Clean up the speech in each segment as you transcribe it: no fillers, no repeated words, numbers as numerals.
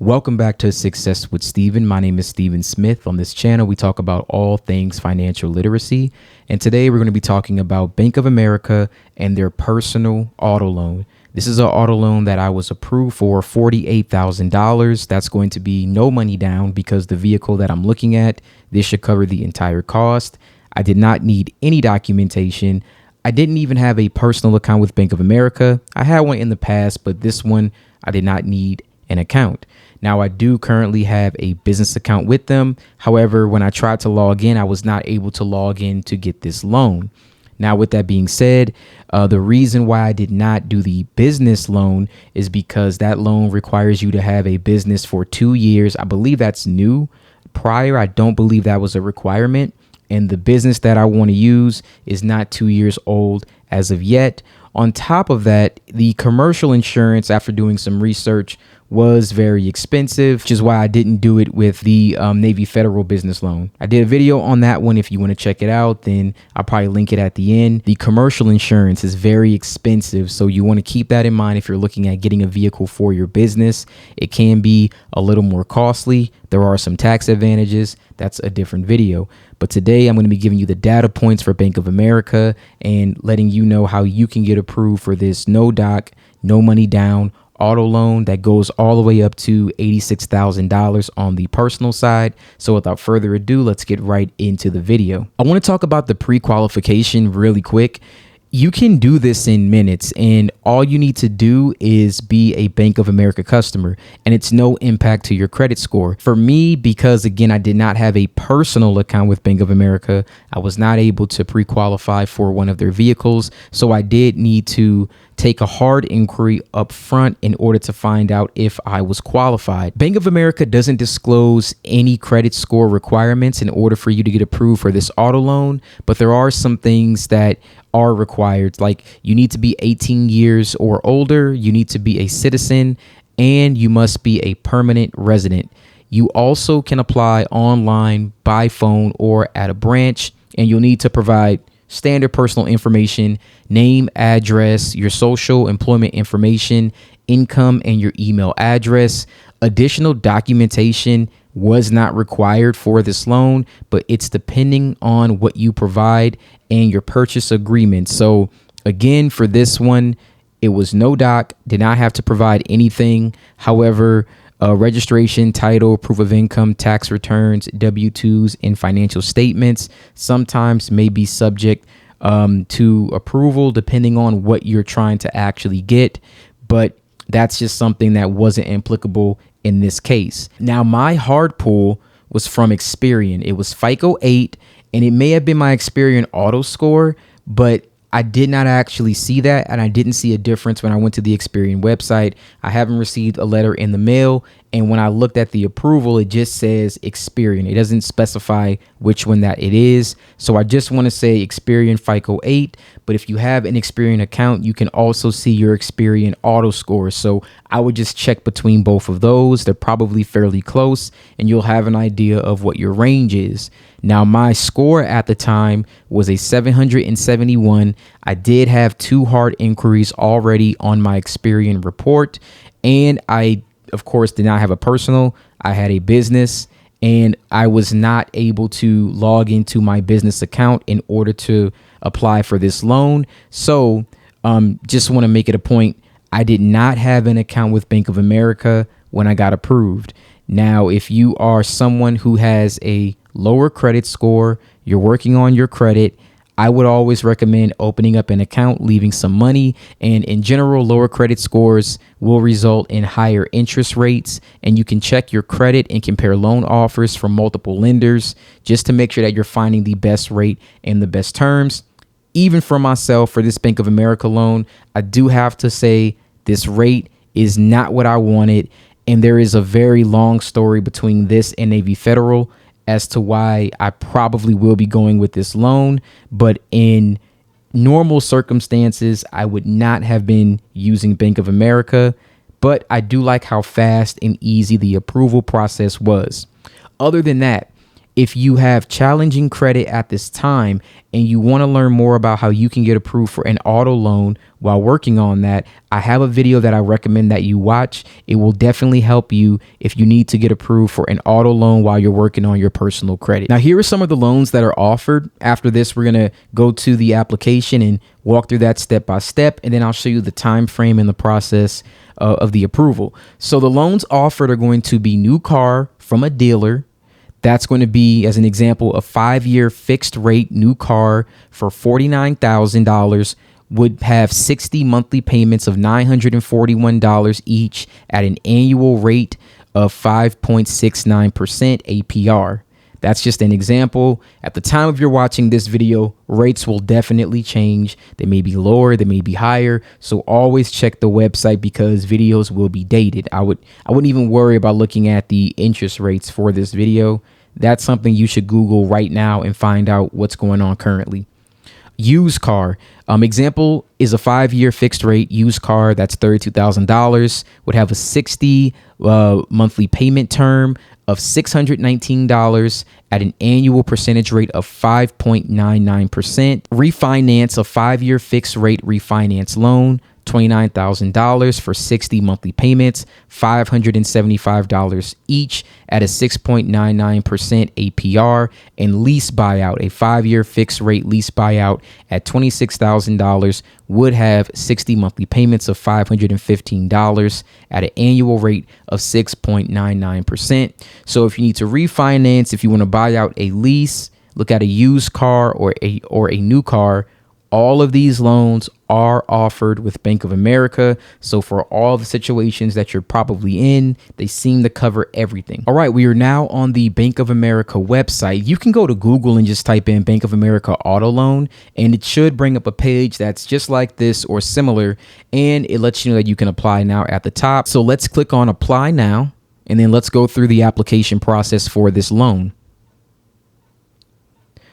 Welcome back to Success with Steven. My name is Steven Smith. On this channel, we talk about all things financial literacy. And today we're going to be talking about Bank of America and their personal auto loan. This is an auto loan that I was approved for $48,000. That's going to be no money down because the vehicle that I'm looking at, this should cover the entire cost. I did not need any documentation. I didn't even have a personal account with Bank of America. I had one in the past, but this one I did not need an account. Now, I do currently have a business account with them. However, when I tried to log in, I was not able to log in to get this loan. Now, with that being said, the reason why I did not do the business loan is because that loan requires you to have a business for 2 years. I believe that's new. Prior, I don't believe that was a requirement. And the business that I want to use is not 2 years old as of yet. On top of that, the commercial insurance, after doing some research, was very expensive, which is why I didn't do it with the Navy Federal business loan. I did a video on that one. If you want to check it out, then I'll probably link it at the end. The commercial insurance is very expensive, so you want to keep that in mind if you're looking at getting a vehicle for your business. It can be a little more costly. There are some tax advantages. That's a different video. But today I'm going to be giving you the data points for Bank of America and letting you know how you can get approved for this no doc, no money down auto loan that goes all the way up to $86,000 on the personal side. So without further ado, let's get right into the video. I want to talk about the pre-qualification really quick. You can do this in minutes, and all you need to do is be a Bank of America customer, and it's no impact to your credit score. For me, because again, I did not have a personal account with Bank of America, I was not able to pre-qualify for one of their vehicles. So I did need to take a hard inquiry up front in order to find out if I was qualified. Bank of America doesn't disclose any credit score requirements in order for you to get approved for this auto loan, but there are some things that are required. Like you need to be 18 years or older, you need to be a citizen, and you must be a permanent resident. You also can apply online, by phone, or at a branch, and you'll need to provide standard personal information, name, address, your social employment information, income, and your email address. Additional documentation was not required for this loan, but it's depending on what you provide and your purchase agreement. So again, for this one, it was no doc, did not have to provide anything. However, registration, title, proof of income, tax returns, W-2s, and financial statements sometimes may be subject to approval depending on what you're trying to actually get. But that's just something that wasn't applicable in this case. Now, my hard pull was from Experian. It was FICO 8, and it may have been my Experian auto score, but I did not actually see that, and I didn't see a difference when I went to the Experian website. I haven't received a letter in the mail, and when I looked at the approval, it just says Experian. It doesn't specify which one that it is. So I just want to say Experian FICO 8, but if you have an Experian account, you can also see your Experian auto score. So I would just check between both of those. They're probably fairly close, and you'll have an idea of what your range is. Now, my score at the time was a 771. I did have 2 hard inquiries already on my Experian report, and I, of course, did not have a personal. I had a business, and I was not able to log into my business account in order to apply for this loan. So just want to make it a point. I did not have an account with Bank of America when I got approved. Now, if you are someone who has a lower credit score, you're working on your credit, I would always recommend opening up an account, leaving some money, and in general, lower credit scores will result in higher interest rates, and you can check your credit and compare loan offers from multiple lenders just to make sure that you're finding the best rate and the best terms. Even for myself, for this Bank of America loan, I do have to say this rate is not what I wanted, and there is a very long story between this and Navy Federal as to why I probably will be going with this loan. But in normal circumstances, I would not have been using Bank of America, but I do like how fast and easy the approval process was. Other than that, If you have challenging credit at this time and you want to learn more about how you can get approved for an auto loan while working on that, I have a video that I recommend that you watch. It will definitely help you if you need to get approved for an auto loan while you're working on your personal credit. Now, here are some of the loans that are offered. After this, we're going to go to the application and walk through that step by step, and then I'll show you the time frame and the process of the approval. So the loans offered are going to be new car from a dealer. That's going to be, as an example, a 5-year fixed rate new car for $49,000 would have 60 monthly payments of $941 each at an annual rate of 5.69% APR. That's just an example. At the time of you're watching this video, rates will definitely change. They may be lower, they may be higher. So always check the website because videos will be dated. I wouldn't even worry about looking at the interest rates for this video. That's something you should Google right now and find out what's going on currently. Used car. Example is a 5-year fixed rate used car that's $32,000, would have a 60 monthly payment term of $619 at an annual percentage rate of 5.99%. Refinance, a 5-year fixed rate refinance loan, $29,000 for 60 monthly payments, $575 each at a 6.99% APR, and lease buyout, a 5-year fixed rate lease buyout at $26,000 would have 60 monthly payments of $515 at an annual rate of 6.99%. So if you need to refinance, if you want to buy out a lease, look at a used car or a new car, all of these loans are offered with Bank of America. So for all the situations that you're probably in, they seem to cover everything. All right, we are now on the Bank of America website. You can go to Google and just type in Bank of America auto loan, and it should bring up a page that's just like this or similar, and it lets you know that you can apply now at the top. So let's click on apply now, and then let's go through the application process for this loan.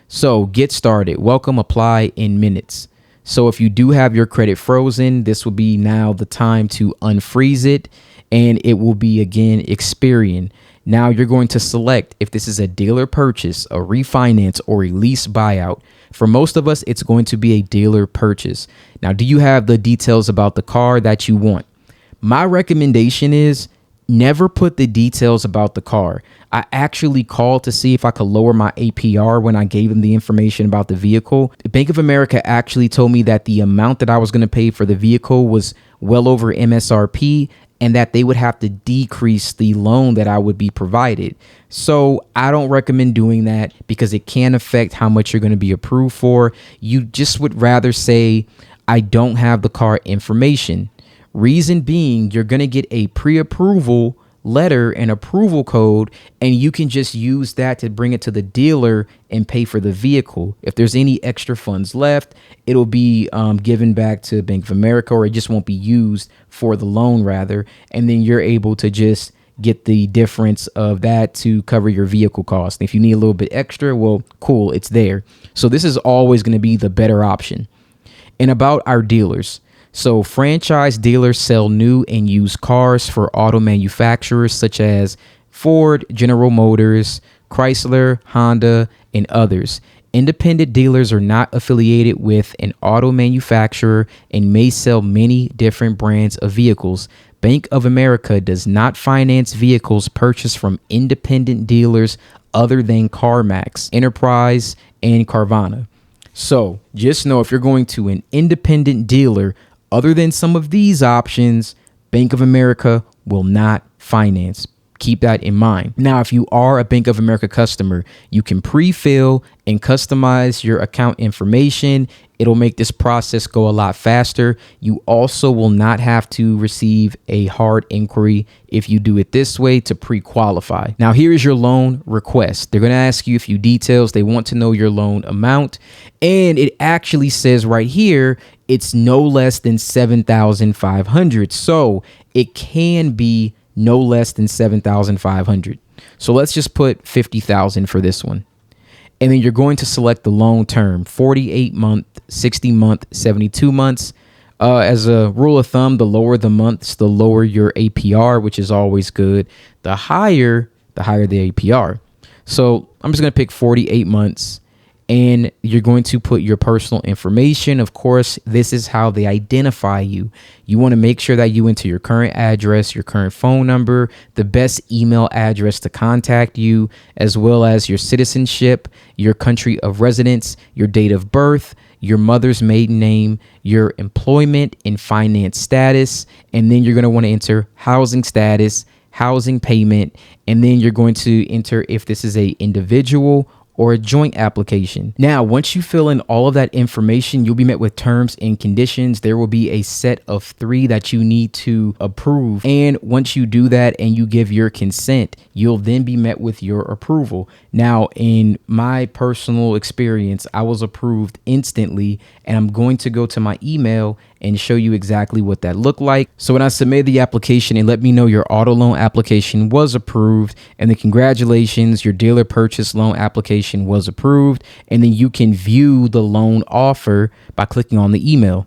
So get started. Welcome, apply in minutes. So if you do have your credit frozen, this will be now the time to unfreeze it, and it will be again Experian. Now you're going to select if this is a dealer purchase, a refinance, or a lease buyout. For most of us, it's going to be a dealer purchase. Now, do you have the details about the car that you want? My recommendation is never put the details about the car. I actually called to see if I could lower my APR when I gave them the information about the vehicle. Bank of America actually told me that the amount that I was going to pay for the vehicle was well over MSRP and that they would have to decrease the loan that I would be provided. So I don't recommend doing that because it can affect how much you're going to be approved for. You just would rather say, I don't have the car information. Reason being, you're going to get a pre-approval letter and approval code, and you can just use that to bring it to the dealer and pay for the vehicle. If there's any extra funds left, it'll be given back to Bank of America, or it just won't be used for the loan rather. And then you're able to just get the difference of that to cover your vehicle cost. If you need a little bit extra, well, cool, it's there. So this is always going to be the better option. And about our dealers. So franchise dealers sell new and used cars for auto manufacturers such as Ford, General Motors, Chrysler, Honda, and others. Independent dealers are not affiliated with an auto manufacturer and may sell many different brands of vehicles. Bank of America does not finance vehicles purchased from independent dealers other than CarMax, Enterprise, and Carvana. So just know if you're going to an independent dealer other than some of these options, Bank of America will not finance. Keep that in mind. Now, if you are a Bank of America customer, you can pre-fill and customize your account information. It'll make this process go a lot faster. You also will not have to receive a hard inquiry if you do it this way to pre-qualify. Now, here is your loan request. They're going to ask you a few details. They want to know your loan amount. And it actually says right here, it's no less than $7,500. So it can be no less than $7,500. So let's just put $50,000 for this one. And then you're going to select the loan term, 48 month, 60 month, 72 months. As a rule of thumb, the lower the months, the lower your APR, which is always good. The higher the APR. So I'm just going to pick 48 months. And you're going to put your personal information. Of course, this is how they identify you. You want to make sure that you enter your current address, your current phone number, the best email address to contact you, as well as your citizenship, your country of residence, your date of birth, your mother's maiden name, your employment and finance status. And then you're going to want to enter housing status, housing payment, and then you're going to enter if this is a individual or a joint application. Now, once you fill in all of that information, you'll be met with terms and conditions. There will be a set of 3 that you need to approve. And once you do that and you give your consent, you'll then be met with your approval. Now, in my personal experience, I was approved instantly, and I'm going to go to my email and show you exactly what that looked like. So when I submitted the application, it let me know your auto loan application was approved, and then congratulations, your dealer purchase loan application was approved. And then you can view the loan offer by clicking on the email.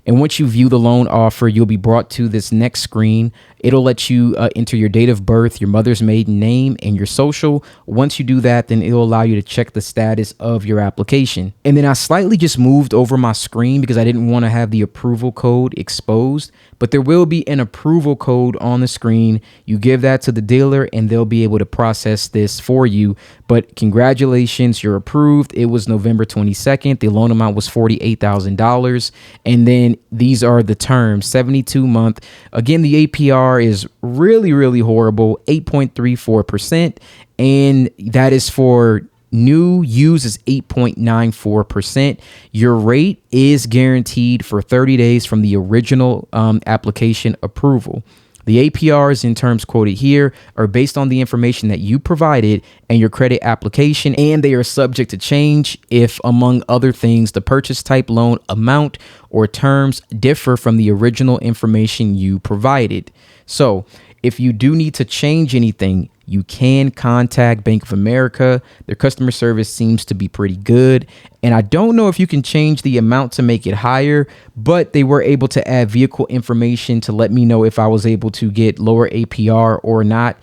And once you view the loan offer, you'll be brought to this next screen. It'll let you enter your date of birth, your mother's maiden name, and your social. Once you do that, then it'll allow you to check the status of your application. And then I slightly just moved over my screen because I didn't want to have the approval code exposed, but there will be an approval code on the screen. You give that to the dealer and they'll be able to process this for you. But congratulations, you're approved. It was November 22nd. The loan amount was $48,000. And then these are the terms, 72-month. Again, the APR is really, really horrible, 8.34%. And that is for new. Used is 8.94%. Your rate is guaranteed for 30 days from the original application approval. The APRs in terms quoted here are based on the information that you provided and your credit application, and they are subject to change if, among other things, the purchase type, loan amount, or terms differ from the original information you provided. So if you do need to change anything, you can contact Bank of America. Their customer service seems to be pretty good. And I don't know if you can change the amount to make it higher, but they were able to add vehicle information to let me know if I was able to get lower APR or not,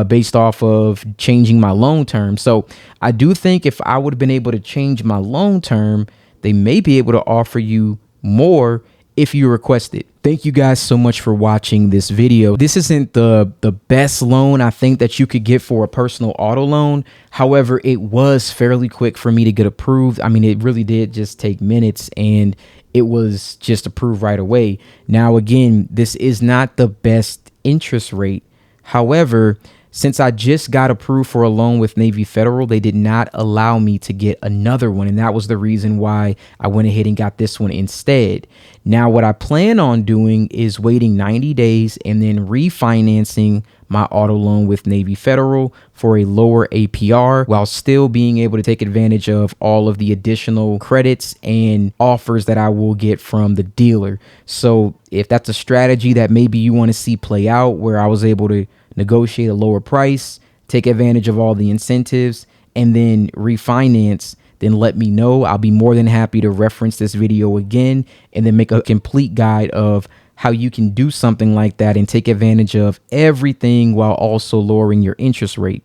based off of changing my loan term. So I do think if I would have been able to change my loan term, they may be able to offer you more if you request it. Thank you guys so much for watching this video. This isn't the best loan I think that you could get for a personal auto loan. However, it was fairly quick for me to get approved. I mean, it really did just take minutes and it was just approved right away. Now, again, this is not the best interest rate. However, since I just got approved for a loan with Navy Federal, they did not allow me to get another one. And that was the reason why I went ahead and got this one instead. Now, what I plan on doing is waiting 90 days and then refinancing my auto loan with Navy Federal for a lower APR while still being able to take advantage of all of the additional credits and offers that I will get from the dealer. So if that's a strategy that maybe you want to see play out, where I was able to negotiate a lower price, take advantage of all the incentives, and then refinance, then let me know. I'll be more than happy to reference this video again and then make a complete guide of how you can do something like that and take advantage of everything while also lowering your interest rate.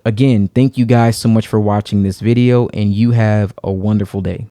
Again, thank you guys so much for watching this video, and you have a wonderful day.